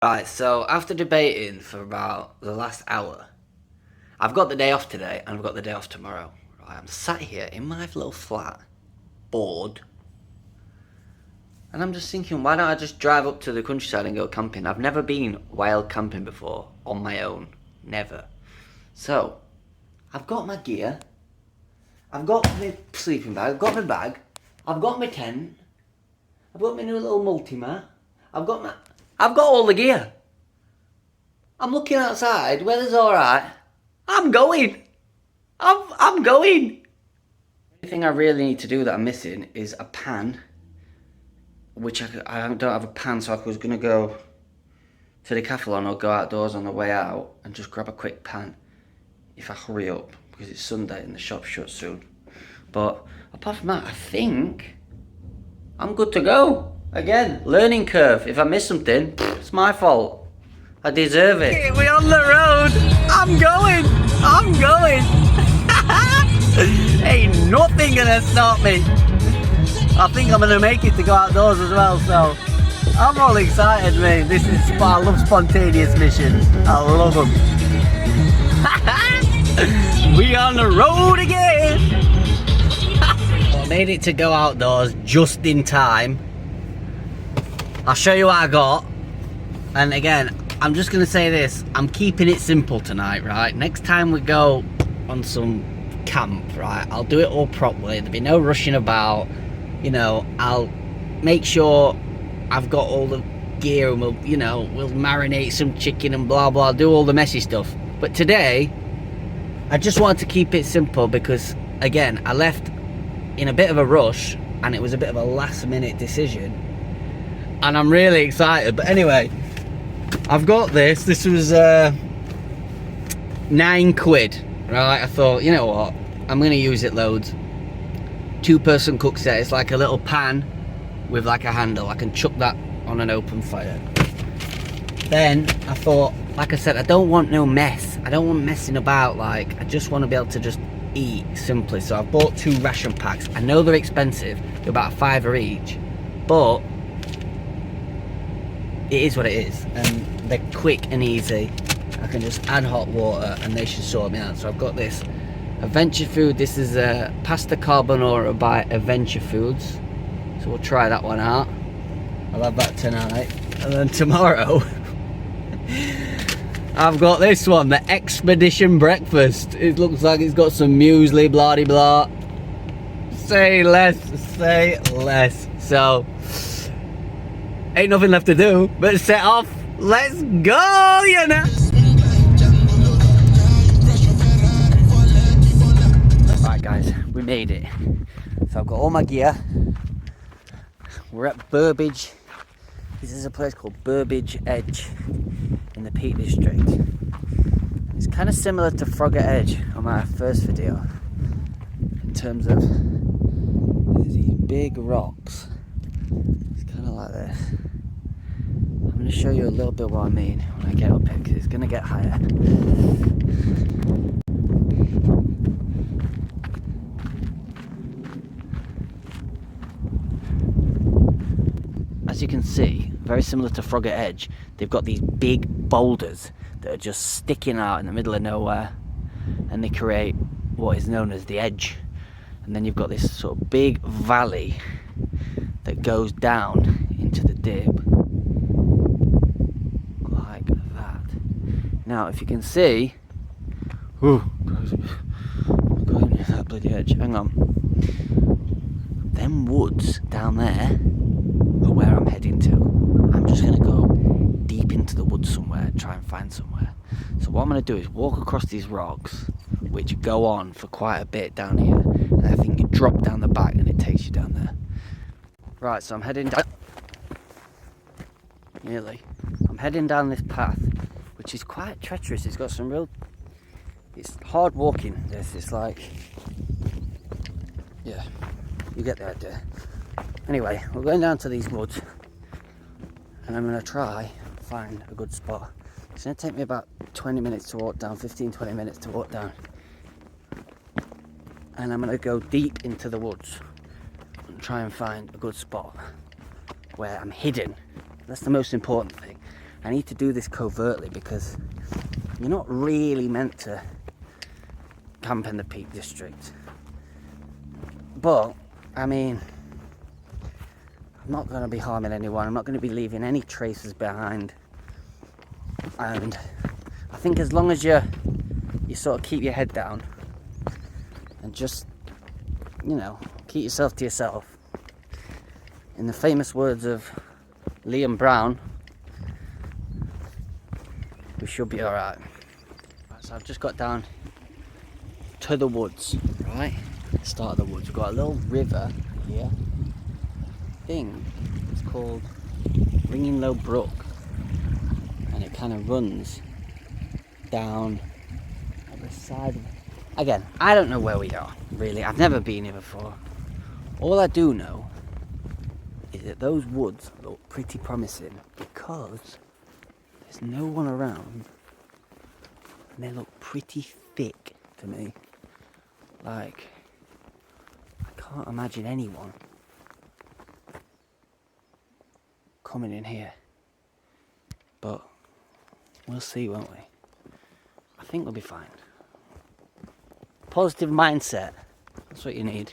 Right, so after debating for about the last hour, I've got the day off today and I've got the day off tomorrow. Right, I'm sat here in my little flat, bored, and I'm just thinking, why don't I just drive up to the countryside and go camping? I've never been wild camping before, on my own. Never. So, I've got my gear, I've got my sleeping bag, I've got my bag, I've got my tent, I've got my new little multi-mat, I've got all the gear. I'm looking outside, weather's alright. I'm going. I'm going. The thing I really need to do that I'm missing is a pan, which I don't have a pan, so I was going to go to the Decathlon or go outdoors on the way out and just grab a quick pan if I hurry up, because it's Sunday and the shop's shut soon. But apart from that, I think I'm good to go. Again, learning curve. If I miss something, it's my fault. I deserve it. We're on the road. I'm going. Ain't nothing gonna stop me. I think I'm gonna make it to go outdoors as well, so I'm all excited, mate. I love spontaneous missions. I love them. We on the road again. I made it to go outdoors just in time. I'll show you what I got. And again, I'm just going to say this, I'm keeping it simple tonight, right? Next time we go on some camp, right, I'll do it all properly. There'll be no rushing about, you know, I'll make sure I've got all the gear and we'll marinate some chicken and blah, blah, do all the messy stuff. But today, I just wanted to keep it simple because, again, I left in a bit of a rush and it was a bit of a last minute decision. And I'm really excited, but anyway, I've got this. This was £9, right? I thought, you know what? I'm gonna use it loads. 2-person cook set. It's like a little pan with like a handle. I can chuck that on an open fire. Then I thought, like I said, I don't want no mess. I don't want messing about. Like, I just want to be able to just eat simply. So I've bought 2 ration packs. I know they're expensive. They're about £5 each, but it is what it is, and they're quick and easy. I can just add hot water and they should sort me out. So I've got this Adventure Food. This is a pasta carbonara by Adventure Foods, so we'll try that one out. I'll have that tonight, and then tomorrow I've got this one, the Expedition Breakfast. It looks like it's got some muesli, blah de blah. Say less. So ain't nothing left to do but set off. Let's go, you know. Right, guys, we made it. So I've got all my gear. We're at Burbage. This is a place called Burbage Edge in the Peak District. It's kind of similar to Frogger Edge on my first video in terms of these big rocks. It's kind of like this. I'm going to show you a little bit what I mean when I get up here, because it's going to get higher. As you can see, very similar to Frogger Edge, they've got these big boulders that are just sticking out in the middle of nowhere, and they create what is known as the edge. And then you've got this sort of big valley that goes down into the dip. Now, if you can see, I'm going to that bloody edge. Hang on. Them woods down there are where I'm heading to. I'm just going to go deep into the woods somewhere, try and find somewhere. So what I'm going to do is walk across these rocks, which go on for quite a bit down here. And I think you drop down the back and it takes you down there. Right, so I'm heading down. I'm heading down this path, which is quite treacherous. It's got some it's hard walking. It's like, yeah, you get the idea. Anyway, we're going down to these woods, and I'm going to try and find a good spot. It's going to take me about 20 minutes to walk down, 15-20 minutes to walk down. And I'm going to go deep into the woods try and find a good spot where I'm hidden. That's the most important thing. I need to do this covertly because you're not really meant to camp in the Peak District. But, I mean, I'm not going to be harming anyone. I'm not going to be leaving any traces behind. And I think as long as you sort of keep your head down and just, you know, keep yourself to yourself. In the famous words of Liam Brown, we should be alright. Right, so I've just got down to the woods, right? Start of the woods. We've got a little river here. Thing. It's called Ringing Low Brook. And it kind of runs down at the side of it. Again, I don't know where we are, really. I've never been here before. All I do know is that those woods look pretty promising because there's no one around and they look pretty thick to me. Like, I can't imagine anyone coming in here. But we'll see, won't we? I think we'll be fine. Positive mindset. That's what you need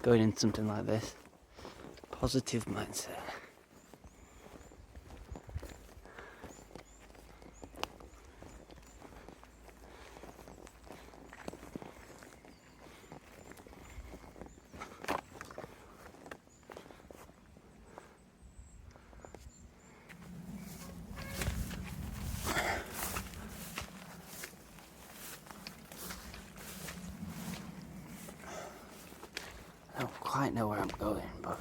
going into something like this. Positive mindset. I don't quite know where I'm going, but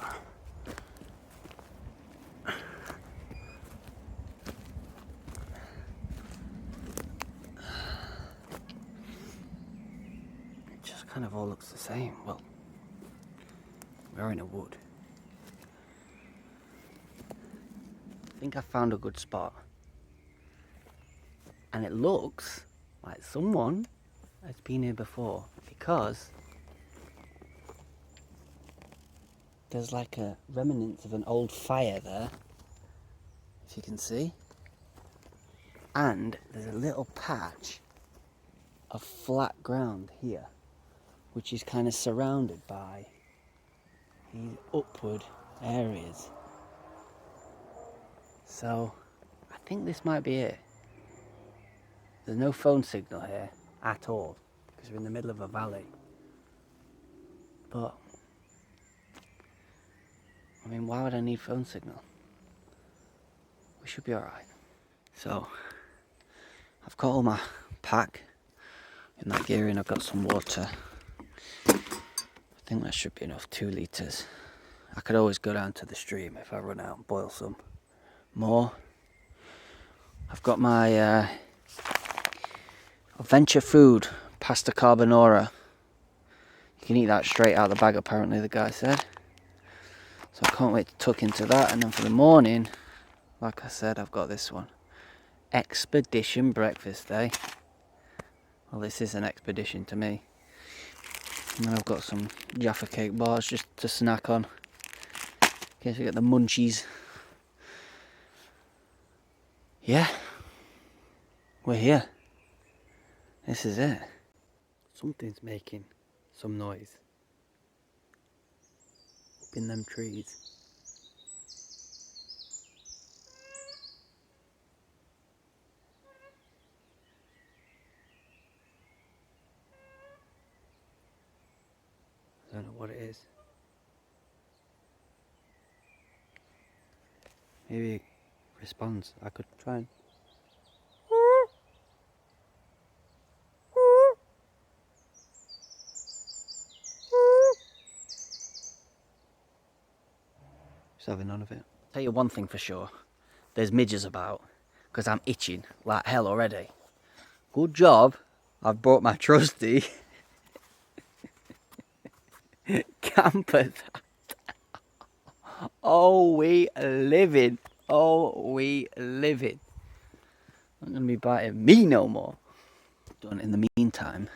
it just kind of all looks the same. Well, we're in a wood. I think I found a good spot. And it looks like someone has been here before because there's like a remnants of an old fire there, if you can see. And there's a little patch of flat ground here, which is kind of surrounded by these upward areas. So I think this might be it. There's no phone signal here at all because we're in the middle of a valley. But I mean, why would I need phone signal? We should be alright. So I've got all my pack in that gear and I've got some water. I think that should be enough, 2 litres. I could always go down to the stream if I run out and boil some more. I've got my Adventure Food pasta carbonara. You can eat that straight out of the bag, apparently, the guy said. So I can't wait to tuck into that. And then for the morning, like I said, I've got this one. Expedition breakfast, eh? Well, this is an expedition to me. And then I've got some Jaffa cake bars just to snack on. In case we get the munchies. Yeah. We're here. This is it. Something's making some noise. Up in them trees. I don't know what it is. Maybe it responds. I could try and... Just having none of it. Tell you one thing for sure. There's midges about. Because I'm itching like hell already. Good job. I've brought my trusty camper. Oh, we living. Oh, we living. Not going to be biting me no more. Done in the meantime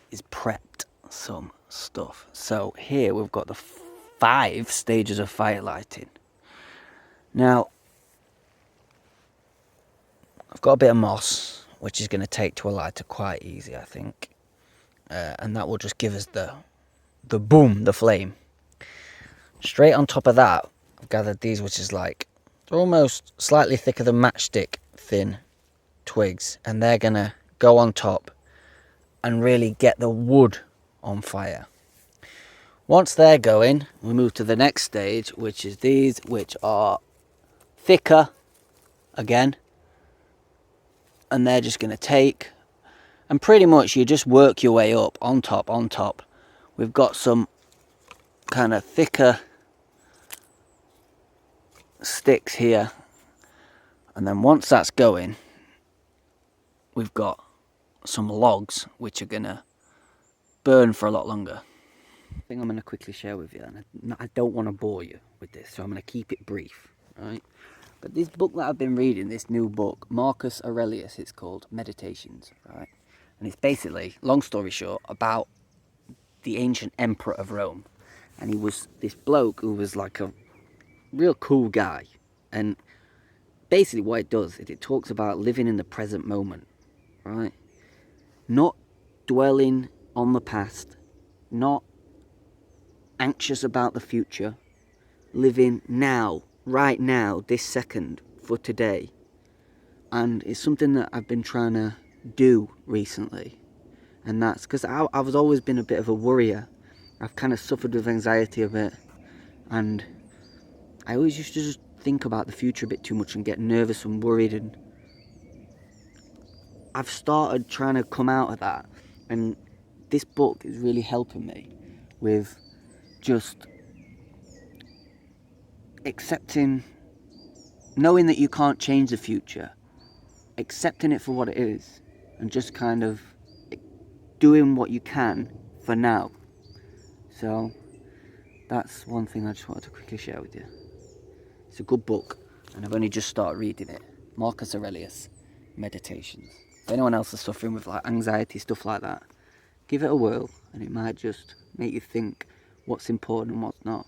is prepped some stuff. So here we've got the 5 stages of fire lighting. Now, I've got a bit of moss, which is going to take to a lighter quite easy, I think. And that will just give us the boom, the flame. Straight on top of that, I've gathered these, which is like, they're almost slightly thicker than matchstick thin twigs. And they're going to go on top and really get the wood on fire. Once they're going, we move to the next stage, which is these, which are thicker again. And they're just going to take, and pretty much you just work your way up on top, on top. We've got some kind of thicker sticks here, and then once that's going, we've got some logs which are going to burn for a lot longer. I think I'm going to quickly share with you, and I don't want to bore you with this, so I'm going to keep it brief, right? But this book that I've been reading, this new book, Marcus Aurelius, it's called Meditations, right? And it's basically, long story short, about the ancient emperor of Rome. And he was this bloke who was like a real cool guy. And basically what it does is it talks about living in the present moment, right? Not dwelling on the past, not anxious about the future, living now, right now, this second, for today. And it's something that I've been trying to do recently. And that's because I've always been a bit of a worrier. I've kind of suffered with anxiety a bit. And I always used to just think about the future a bit too much and get nervous and worried. And I've started trying to come out of that. And this book is really helping me with just accepting, knowing that you can't change the future, accepting it for what it is, and just kind of doing what you can for now. So that's one thing I just wanted to quickly share with you. It's a good book, and I've only just started reading it. Marcus Aurelius, Meditations. If anyone else is suffering with like anxiety, stuff like that, give it a whirl, and it might just make you think what's important and what's not.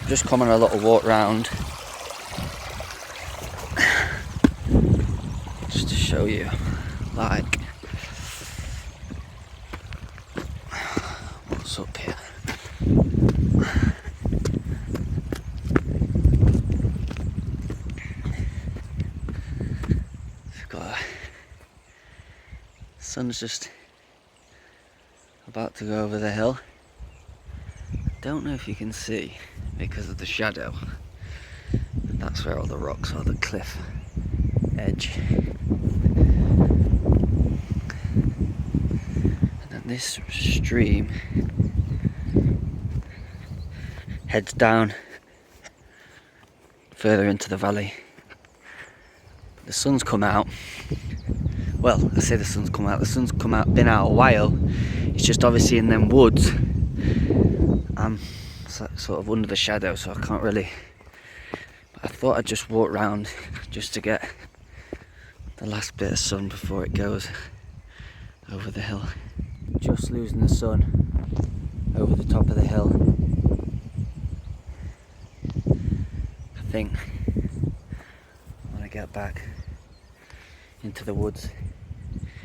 Just come on a little walk round just to show you like what's up here. We've got sun's just about to go over the hill. I don't know if you can see because of the shadow. That's where all the rocks are, the cliff edge. And then this stream heads down further into the valley. The sun's come out. Well, I say the sun's come out. The sun's been out a while. It's just obviously in them woods. I'm sort of under the shadow, so I can't really. But I thought I'd just walk round just to get the last bit of sun before it goes over the hill. Just losing the sun over the top of the hill. I think when I get back into the woods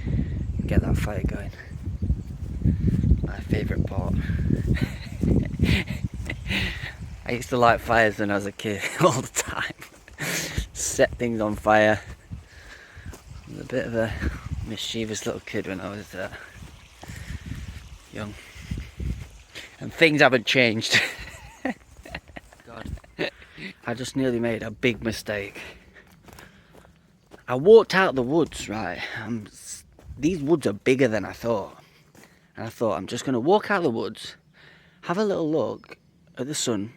and get that fire going. My favourite part. I used to light fires when I was a kid all the time. Set things on fire. I was a bit of a mischievous little kid when I was young. And things haven't changed. God. I just nearly made a big mistake. I walked out the woods, right? These woods are bigger than I thought. And I thought, I'm just going to walk out the woods, have a little look at the sun,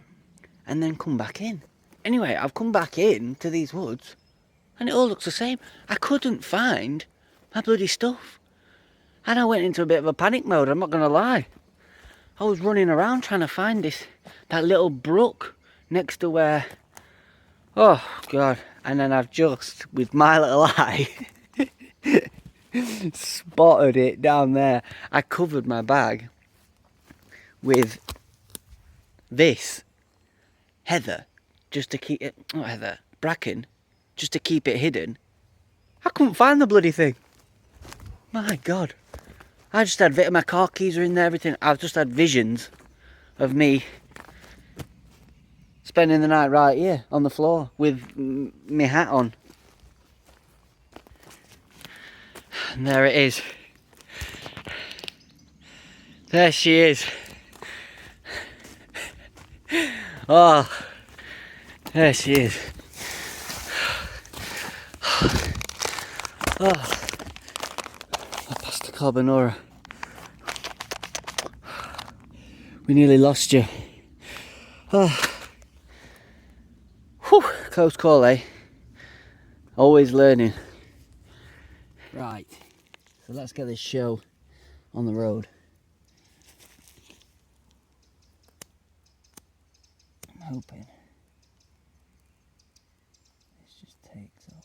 and then come back in. Anyway, I've come back in to these woods, and it all looks the same. I couldn't find my bloody stuff. And I went into a bit of a panic mode, I'm not going to lie. I was running around trying to find that little brook next to where, oh God. And then I've just, with my little eye, spotted it down there. I covered my bag with this heather, just to keep it, not heather, bracken, just to keep it hidden. I couldn't find the bloody thing. My God. I just had, my car keys are in there, everything. I've just had visions of me spending the night right here on the floor with my hat on. And there it is. There she is. Oh, there she is. Oh, I passed the carbonara. We nearly lost you. Oh. Whew, close call, eh? Always learning. Right, so let's get this show on the road. I'm hoping this just takes up.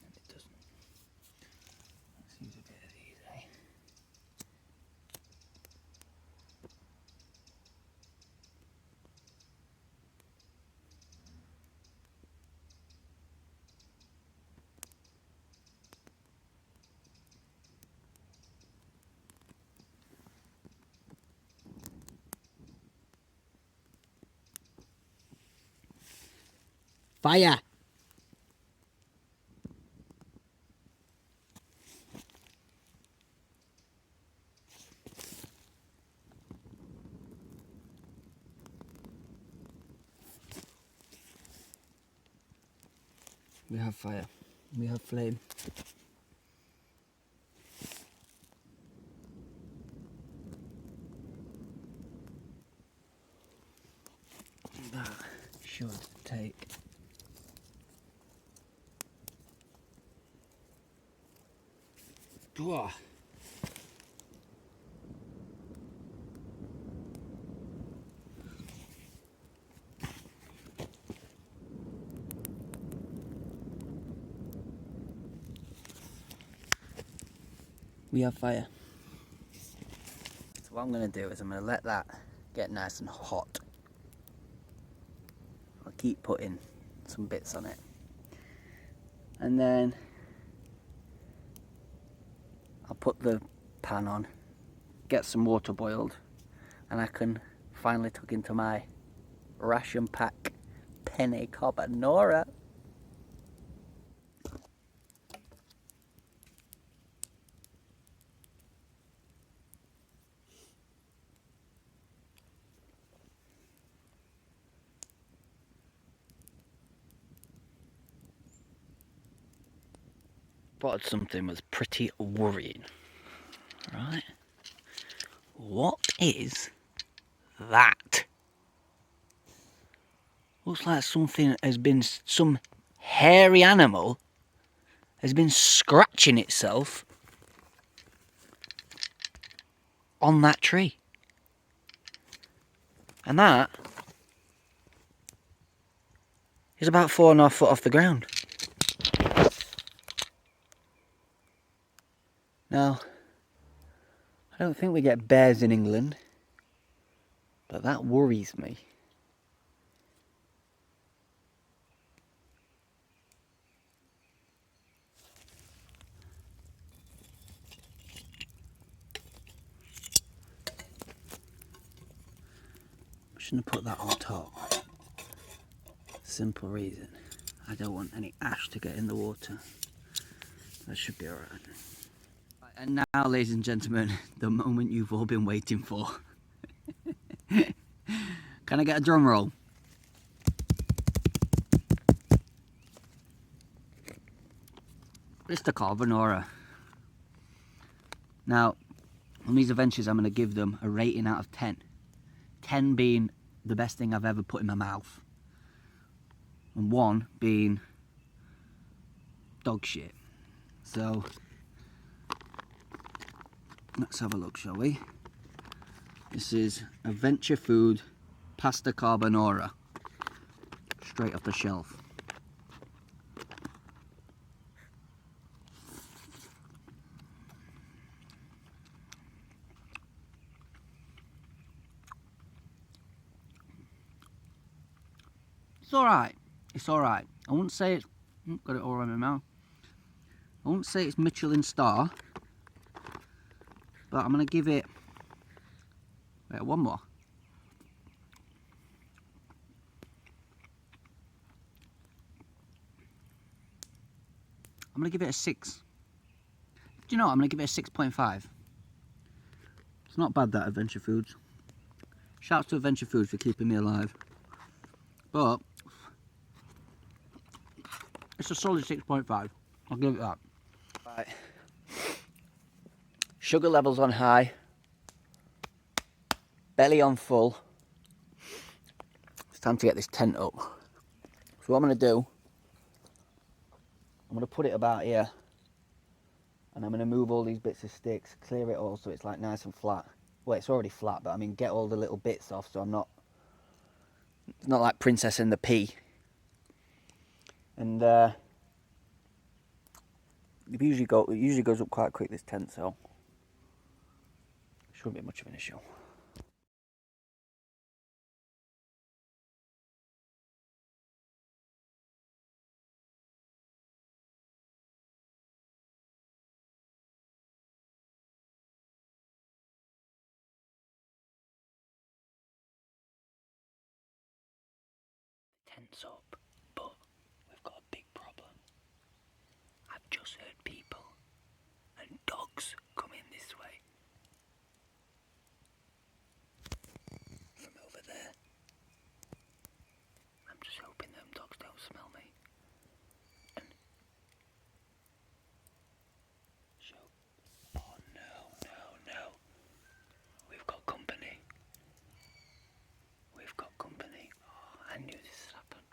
And it doesn't. Let's use a bit of these, eh? Fire! We have fire. We have flame. That should take. Whoa. We have fire. So what I'm going to do is I'm going to let that get nice and hot. I'll keep putting some bits on it. And then I'll put the pan on, get some water boiled, and I can finally tuck into my ration pack penne carbonara. Spotted something was pretty worrying. Right? What is that? Looks like something has been, some hairy animal has been scratching itself on that tree. And that is about 4.5 foot off the ground. Now, I don't think we get bears in England, but that worries me. I shouldn't have put that on top. Simple reason. I don't want any ash to get in the water. That should be alright. And now, ladies and gentlemen, the moment you've all been waiting for. Can I get a drum roll? Mr. Carbonara. Now, on these adventures, I'm going to give them a rating out of 10. 10 being the best thing I've ever put in my mouth. And 1 being dog shit. So let's have a look, shall we? This is Adventure Food Pasta Carbonara, straight off the shelf. It's alright. It's alright. I wouldn't say it's... got it all around my mouth. I wouldn't say it's Michelin star, but I'm going to give it... wait, one more. I'm going to give it a 6. Do you know what? I'm going to give it a 6.5. It's not bad, that, Adventure Foods. Shouts to Adventure Foods for keeping me alive. But it's a solid 6.5. I'll give it that. Right. Sugar levels on high. Belly on full. It's time to get this tent up. So what I'm going to do, I'm going to put it about here. And I'm going to move all these bits of sticks, clear it all so it's like nice and flat. Well, it's already flat, but I mean get all the little bits off so I'm not... it's not like Princess and the Pea. And it usually goes up quite quick, this tent, so shouldn't be much of an issue. Tent's up, but we've got a big problem. I've just heard people and dogs coming this way from over there. I'm just hoping them dogs don't smell me. And show. Oh no. We've got company. We've got company. Oh, I knew this would happen.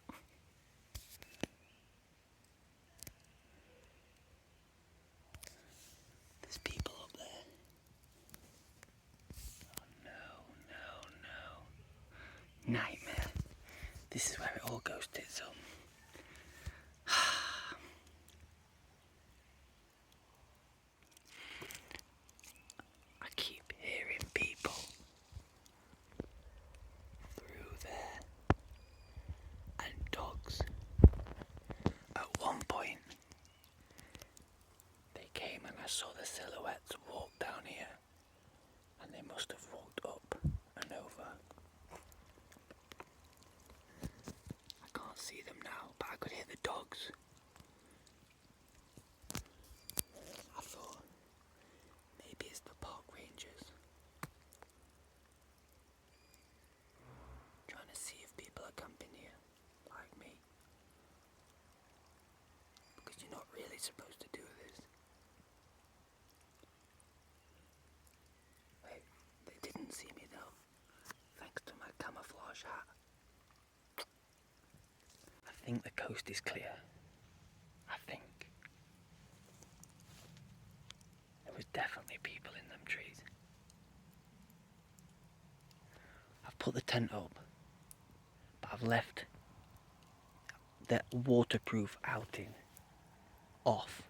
There's people up there. Oh no. Nightmare. This is where it all goes tits up. I keep hearing people through there and dogs. At one point, they came and I saw the silhouettes walk down here, and they must have walked up and over. I can't see them now, but I could hear the dogs. I thought maybe it's the park rangers trying to see if people are camping here, like me. Because you're not really supposed to do this. Wait, they didn't see me though, thanks to my camouflage hat. I think the coast is clear. I think. There was definitely people in them trees. I've put the tent up, but I've left the waterproof outing off.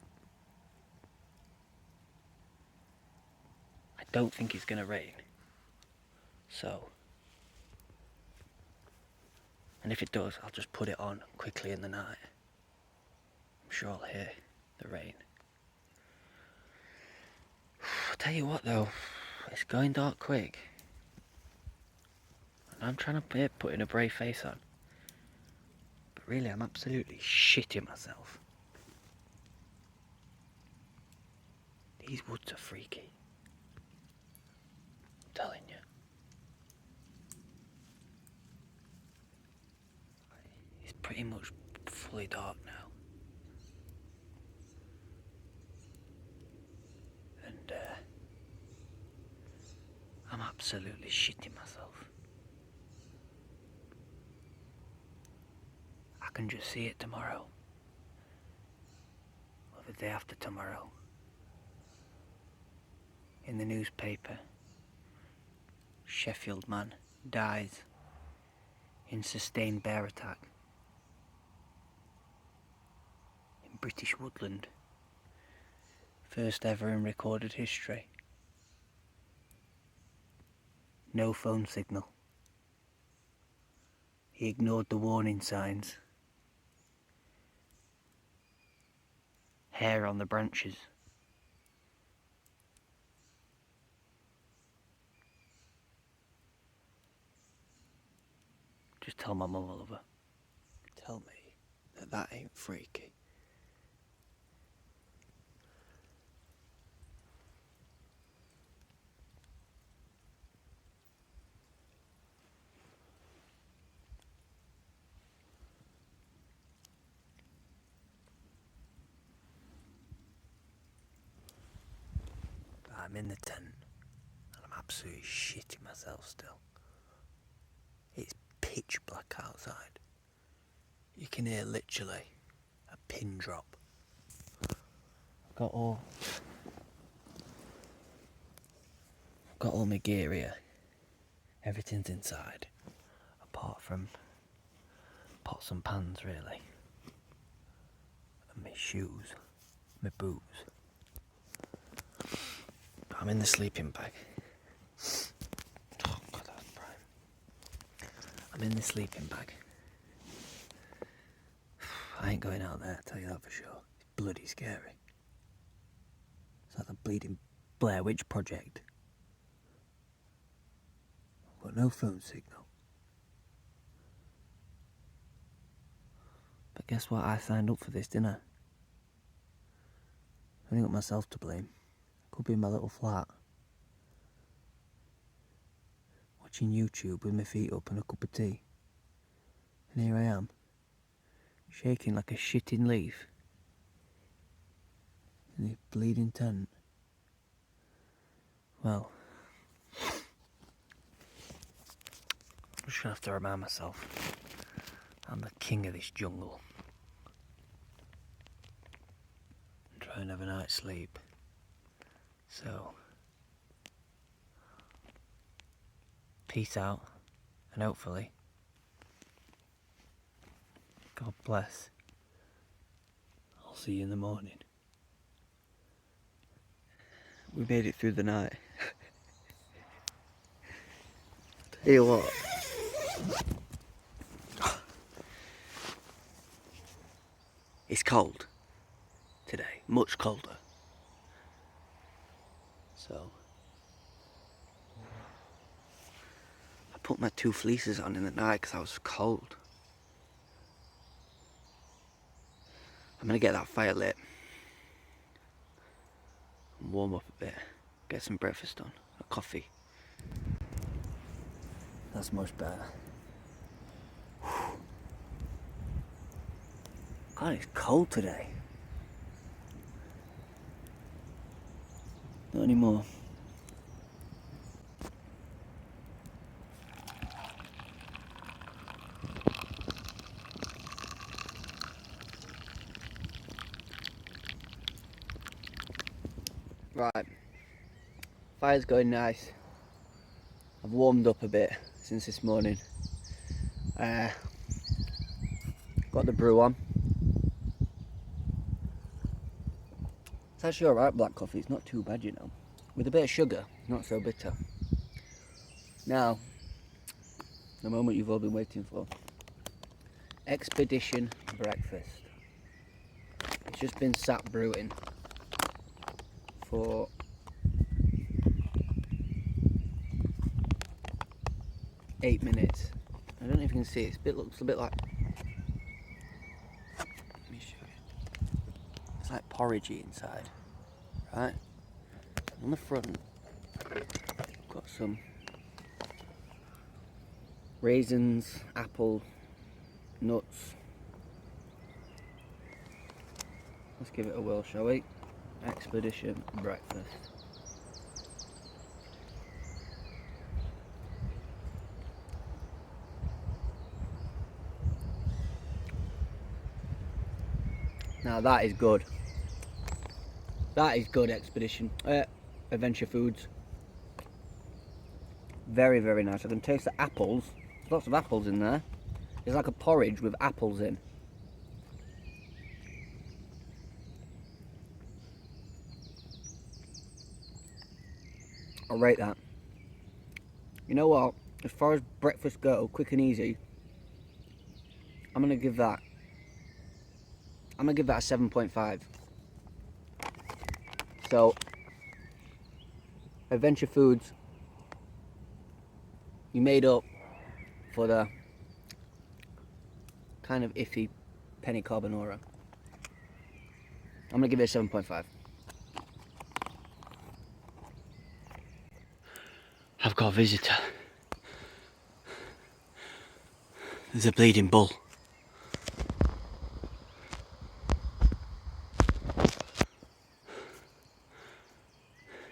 I don't think it's going to rain. So, and if it does, I'll just put it on quickly in the night. I'm sure I'll hear the rain. I'll tell you what though, it's going dark quick. And I'm trying to put in a brave face on. But really, I'm absolutely shitting myself. These woods are freaky. I'm telling you. It's pretty much fully dark now. And I'm absolutely shitting myself. I can just see it tomorrow. Well, the day after tomorrow. In the newspaper, Sheffield man dies in sustained bear attack. In British woodland, first ever in recorded history. No phone signal. He ignored the warning signs. Hair on the branches. Just tell my mum I love her. Tell me that that ain't freaky. I'm in the tent and I'm absolutely shitting myself still. It's pitch black outside. You can hear literally a pin drop. I've got all my gear here. Everything's inside, apart from pots and pans really, and my shoes, my boots. I'm in the sleeping bag. Oh God, that's prime. I'm in the sleeping bag. I ain't going out there, I tell you that for sure. It's bloody scary. It's like the bleeding Blair Witch Project. I've got no phone signal. But guess what? I signed up for this, didn't I? I only got myself to blame. Could be in my little flat. Watching YouTube with my feet up and a cup of tea. And here I am. Shaking like a shitting leaf. In this bleeding tent. Well. I'm just gonna have to remind myself. I'm the king of this jungle. And try and have a night's sleep. So, peace out, and hopefully, God bless, I'll see you in the morning. We made it through the night. Tell you what. It's cold today, much colder. So, I put my 2 fleeces on in the night because I was cold. I'm going to get that fire lit. And warm up a bit. Get some breakfast on. A coffee. That's much better. God, it's cold today. Not anymore. Right. Fire's going nice. I've warmed up a bit since this morning. Got the brew on. It's actually alright, black coffee. It's not too bad, you know. With a bit of sugar, not so bitter. Now, the moment you've all been waiting for. Expedition breakfast. It's just been sat brewing for eight minutes. I don't know if you can see it. Looks a bit like. Let me show you. It's like porridgey inside, right? On the front, got some raisins, apple, nuts. Let's give it a whirl, shall we? Expedition breakfast. Now that is good. That is good expedition. Adventure foods. Very, very nice. I can taste the apples. There's lots of apples in there. It's like a porridge with apples in. I'll rate that. You know what? As far as breakfast go, quick and easy, I'm gonna give that a 7.5. So, Adventure Foods, you made up for the kind of iffy penny carbonara. I'm gonna give it a 7.5. I've got a visitor. There's a bleeding bull.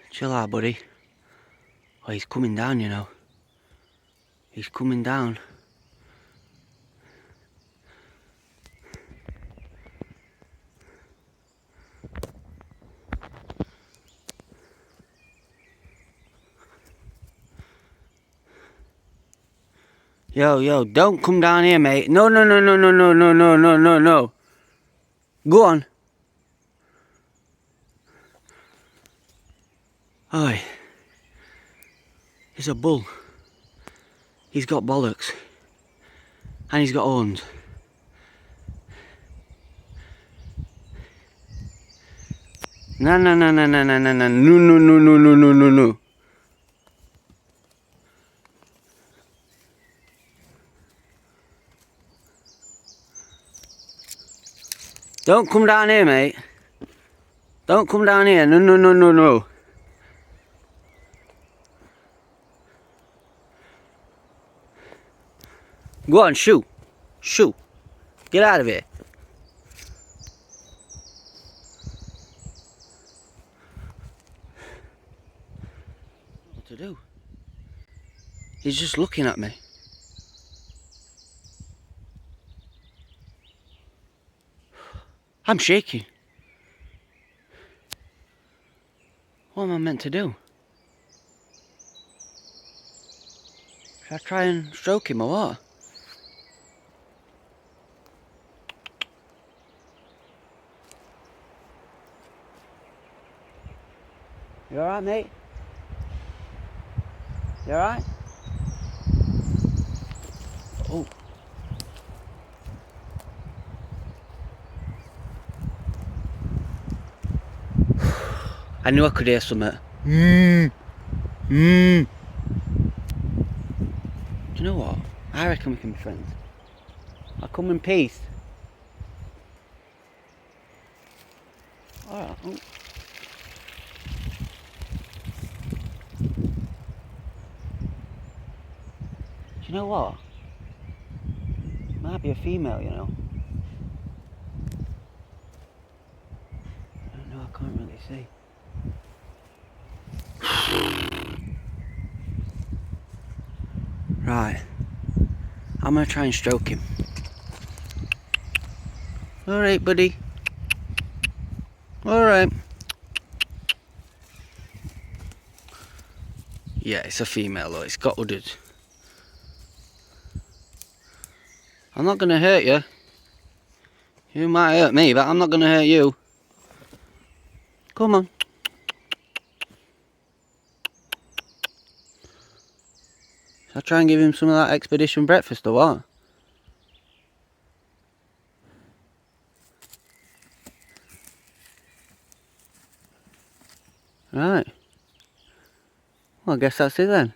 Chill out, buddy. Oh, he's coming down, you know. He's coming down. Yo, don't come down here, mate. No. Go on. Oi. He's a bull. He's got bollocks. And he's got horns. No. Don't come down here, mate. Don't come down here. No. Go on, shoot. Get out of here. What to do? He's just looking at me. I'm shaking. What am I meant to do? Should I try and stroke him or what? You alright, mate? You alright? Oh. I knew I could hear something. Do you know what? I reckon we can be friends. I'll come in peace. Alright. Oh. Do you know what? Might be a female, you know. I don't know, I can't really see. Right. I'm gonna try and stroke him. Alright, buddy. Alright. Yeah, it's a female though, it's got udders. I'm not gonna hurt you. You might hurt me, but I'm not gonna hurt you. Come on. Shall I try and give him some of that expedition breakfast or what? Right. Well, I guess that's it then.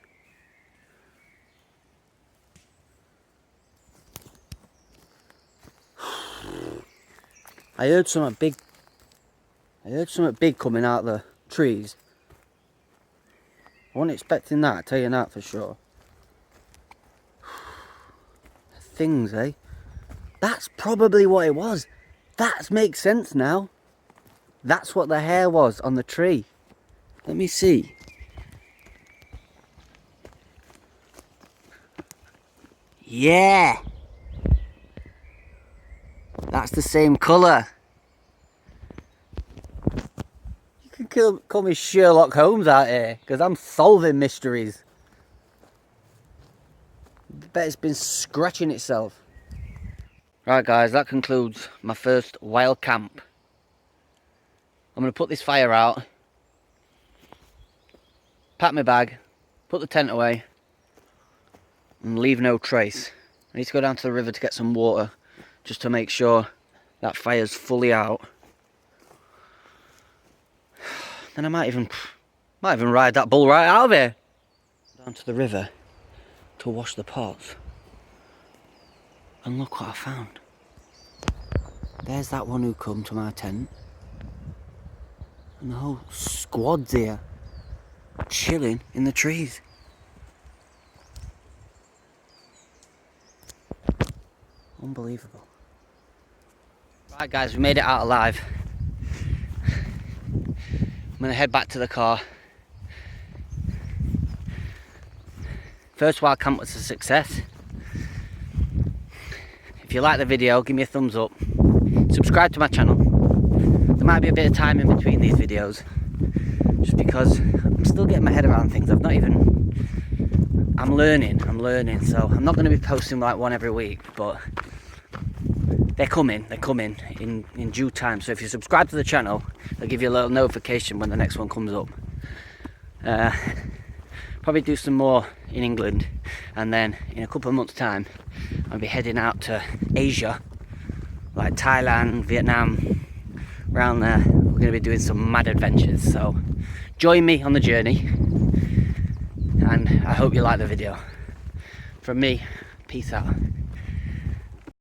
I heard something big coming out of the trees. I wasn't expecting that, I tell you that for sure. Things, eh? That's probably what it was. That makes sense now. That's what the hair was on the tree. Let me see. Yeah. That's the same colour. can call me Sherlock Holmes out here, because I'm solving mysteries. Bet it's been scratching itself. Right guys, that concludes my first wild camp. I'm going to put this fire out, pack my bag, put the tent away, and leave no trace. I need to go down to the river to get some water, just to make sure that fire's fully out. Then I might even ride that bull right out of here. Down to the river to wash the pots. And look what I found. There's that one who come to my tent. And the whole squad's here, chilling in the trees. Unbelievable. Right guys, we made it out alive. I'm going to head back to the car. First wild camp was a success. If you like the video, give me a thumbs up. Subscribe to my channel. There might be a bit of time in between these videos, just because I'm still getting my head around things. I'm learning, so I'm not going to be posting like one every week, but they're coming in due time. So if you subscribe to the channel, they'll give you a little notification when the next one comes up. Probably do some more in England, and then in a couple of months time I'll be heading out to Asia, like Thailand, Vietnam, around there. We're going to be doing some mad adventures, so join me on the journey, and I hope you like the video. From me, peace out.